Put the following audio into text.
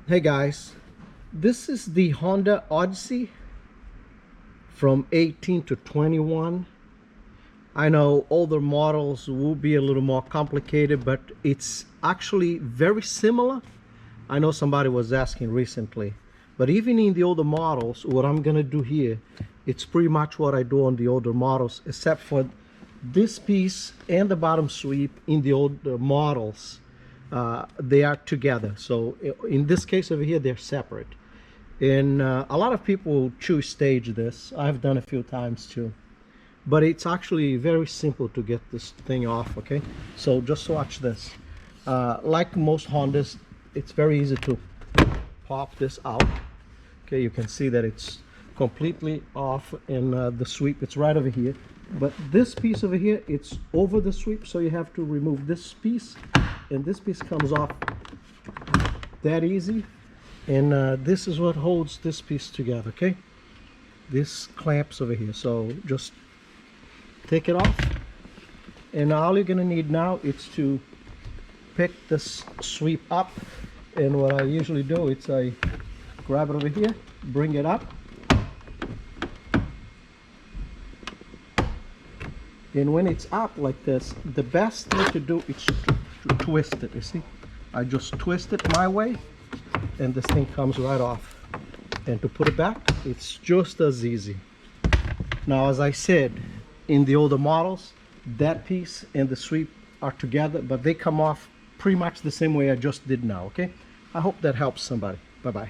Hey guys, this is the Honda Odyssey from 18 to 21. I know older models will be a little more complicated, but it's actually very similar. I know somebody was asking recently, but even in the older models, what I'm gonna do here, it's pretty much what I do on the older models, except for this piece and the bottom sweep in the older models. They are together. So in this case over here, they're separate. And a lot of people choose stage this. I've done a few times too. But it's actually very simple to get this thing off, okay? So just watch this. Like most Hondas, it's very easy to pop this out. Okay, you can see that it's completely off, and the sweep, it's right over here. But this piece over here, it's over the sweep, so you have to remove this piece, and this piece comes off that easy. And this is what holds this piece together, okay? This clamps over here, so just take it off. And all you're gonna need now is to pick this sweep up. And what I usually do is I grab it over here, bring it up, and when it's up like this, the best thing to do is to twist it. You see, I just twist it my way, and this thing comes right off. And to put it back, it's just as easy. Now, as I said, in the older models, that piece and the sweep are together, but they come off pretty much the same way I just did now. Okay, I hope that helps somebody. Bye bye.